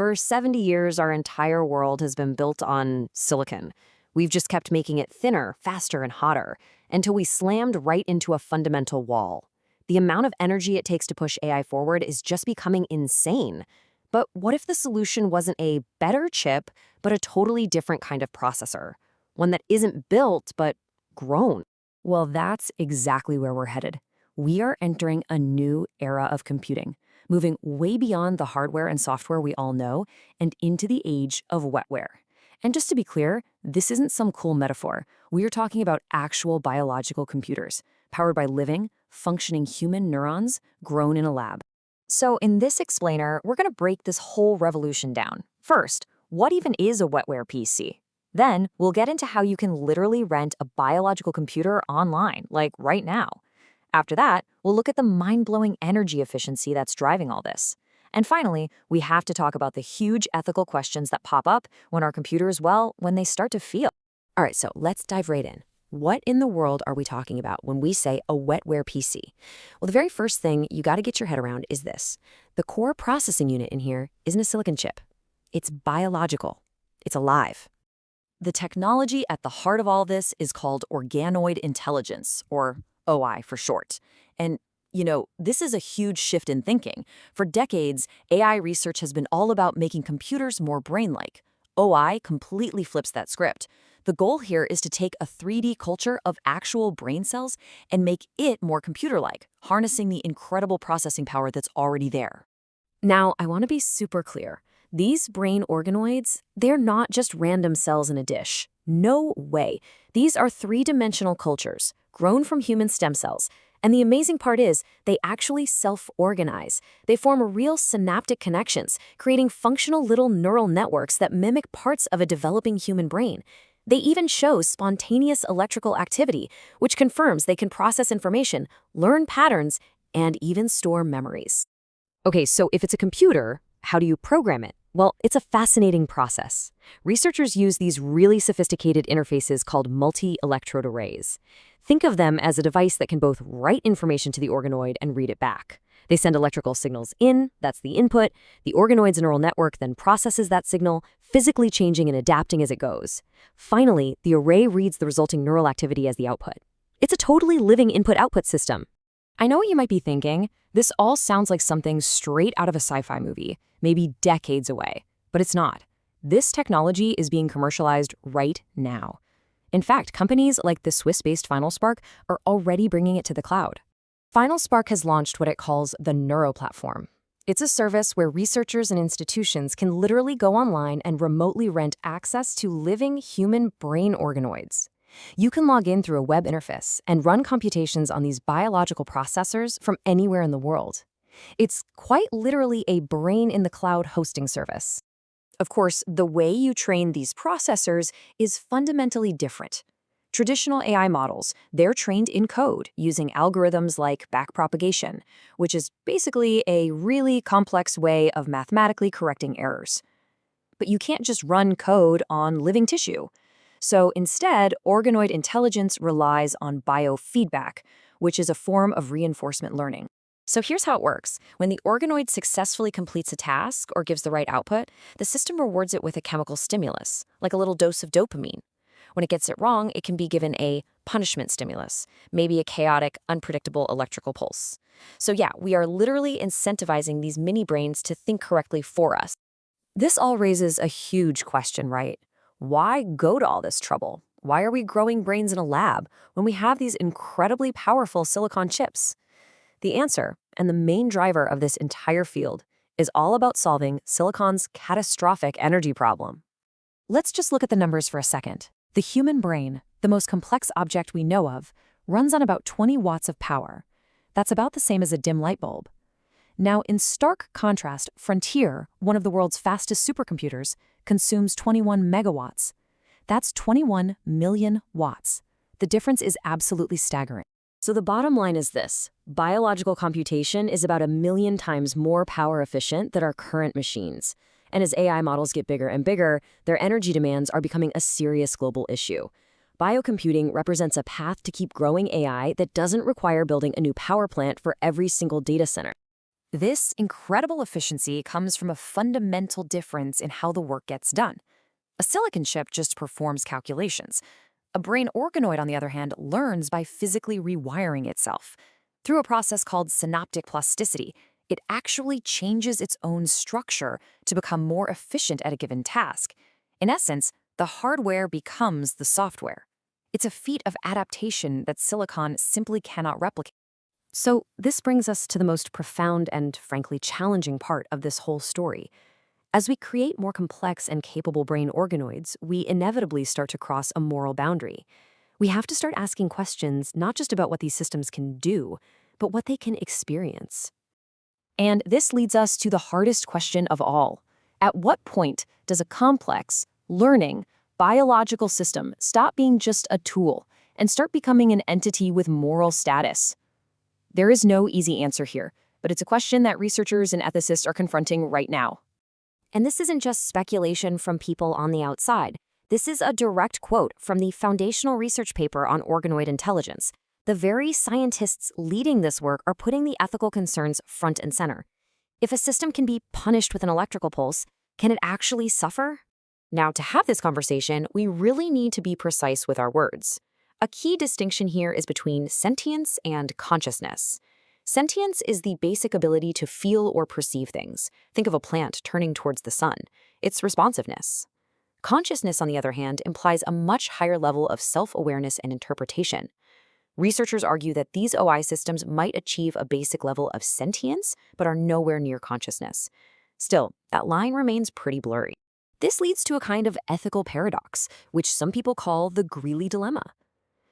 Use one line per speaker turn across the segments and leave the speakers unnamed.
For 70 years, our entire world has been built on silicon. We've just kept making it thinner, faster, and hotter, until we slammed right into a fundamental wall. The amount of energy it takes to push AI forward is just becoming insane. But what if the solution wasn't a better chip, but a totally different kind of processor? One that isn't built, but grown? Well, that's exactly where we're headed. We are entering a new era of computing, moving way beyond the hardware and software we all know and into the age of wetware. And just to be clear, this isn't some cool metaphor. We are talking about actual biological computers, powered by living, functioning human neurons grown in a lab. So in this explainer, we're going to break this whole revolution down. First, what even is a wetware PC? Then, we'll get into how you can literally rent a biological computer online, like right now. After that, we'll look at the mind-blowing energy efficiency that's driving all this. And finally, we have to talk about the huge ethical questions that pop up when our computers, well, when they start to feel. All right, so let's dive right in. What in the world are we talking about when we say a wetware PC? Well, the very first thing you got to get your head around is this. The core processing unit in here isn't a silicon chip. It's biological. It's alive. The technology at the heart of all this is called Organoid Intelligence, or OI for short. And, this is a huge shift in thinking. For decades, AI research has been all about making computers more brain-like. OI completely flips that script. The goal here is to take a 3D culture of actual brain cells and make it more computer-like, harnessing the incredible processing power that's already there. Now, I want to be super clear. These brain organoids, they're not just random cells in a dish. No way. These are three-dimensional cultures, grown from human stem cells. And the amazing part is, they actually self-organize. They form real synaptic connections, creating functional little neural networks that mimic parts of a developing human brain. They even show spontaneous electrical activity, which confirms they can process information, learn patterns, and even store memories. Okay, so if it's a computer, how do you program it? Well, it's a fascinating process. Researchers use these really sophisticated interfaces called multi-electrode arrays. Think of them as a device that can both write information to the organoid and read it back. They send electrical signals in, that's the input. The organoid's neural network then processes that signal, physically changing and adapting as it goes. Finally, the array reads the resulting neural activity as the output. It's a totally living input-output system. I know what you might be thinking. This all sounds like something straight out of a sci-fi movie, maybe decades away. But it's not. This technology is being commercialized right now. In fact, companies like the Swiss-based FinalSpark are already bringing it to the cloud. FinalSpark has launched what it calls the Neuro Platform. It's a service where researchers and institutions can literally go online and remotely rent access to living human brain organoids. You can log in through a web interface and run computations on these biological processors from anywhere in the world. It's quite literally a brain-in-the-cloud hosting service. Of course, the way you train these processors is fundamentally different. Traditional AI models, they're trained in code using algorithms like backpropagation, which is basically a really complex way of mathematically correcting errors. But you can't just run code on living tissue. So instead, Organoid Intelligence relies on biofeedback, which is a form of reinforcement learning. So here's how it works. When the organoid successfully completes a task or gives the right output, the system rewards it with a chemical stimulus, like a little dose of dopamine. When it gets it wrong, it can be given a punishment stimulus, maybe a chaotic, unpredictable electrical pulse. So yeah, we are literally incentivizing these mini brains to think correctly for us. This all raises a huge question, right? Why go to all this trouble? Why are we growing brains in a lab when we have these incredibly powerful silicon chips? The answer, and the main driver of this entire field, is all about solving silicon's catastrophic energy problem. Let's just look at the numbers for a second. The human brain, the most complex object we know of, runs on about 20 watts of power. That's about the same as a dim light bulb. Now, in stark contrast, Frontier, one of the world's fastest supercomputers, consumes 21 megawatts. That's 21 million watts. The difference is absolutely staggering. So the bottom line is this. Biological computation is about 1 million times more power efficient than our current machines. And as AI models get bigger and bigger, their energy demands are becoming a serious global issue. Biocomputing represents a path to keep growing AI that doesn't require building a new power plant for every single data center.
This incredible efficiency comes from a fundamental difference in how the work gets done. A silicon chip just performs calculations. A brain organoid, on the other hand, learns by physically rewiring itself. Through a process called synaptic plasticity, it actually changes its own structure to become more efficient at a given task. In essence, the hardware becomes the software. It's a feat of adaptation that silicon simply cannot replicate.
So, this brings us to the most profound and, frankly, challenging part of this whole story. As we create more complex and capable brain organoids, we inevitably start to cross a moral boundary. We have to start asking questions not just about what these systems can do, but what they can experience. And this leads us to the hardest question of all. At what point does a complex, learning, biological system stop being just a tool and start becoming an entity with moral status? There is no easy answer here, but it's a question that researchers and ethicists are confronting right now. And this isn't just speculation from people on the outside. This is a direct quote from the foundational research paper on organoid intelligence. The very scientists leading this work are putting the ethical concerns front and center. If a system can be punished with an electrical pulse, can it actually suffer? Now, to have this conversation, we really need to be precise with our words. A key distinction here is between sentience and consciousness. Sentience is the basic ability to feel or perceive things. Think of a plant turning towards the sun. It's responsiveness. Consciousness, on the other hand, implies a much higher level of self-awareness and interpretation. Researchers argue that these OI systems might achieve a basic level of sentience, but are nowhere near consciousness. Still, that line remains pretty blurry. This leads to a kind of ethical paradox, which some people call the Greeley dilemma.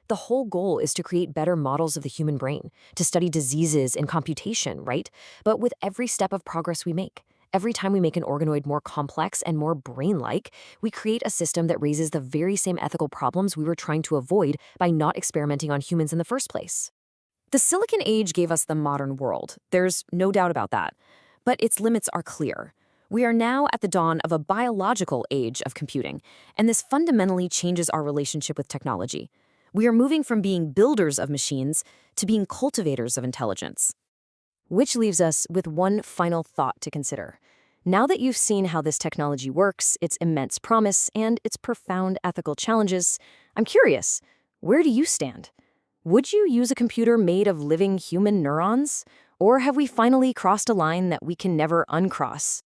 The whole goal is to create better models of the human brain, to study diseases and computation, right? But with every step of progress we make, every time we make an organoid more complex and more brain-like, we create a system that raises the very same ethical problems we were trying to avoid by not experimenting on humans in the first place. The Silicon Age gave us the modern world. There's no doubt about that. But its limits are clear. We are now at the dawn of a biological age of computing, and this fundamentally changes our relationship with technology. We are moving from being builders of machines to being cultivators of intelligence. Which leaves us with one final thought to consider. Now that you've seen how this technology works, its immense promise, and its profound ethical challenges, I'm curious, where do you stand? Would you use a computer made of living human neurons? Or have we finally crossed a line that we can never uncross?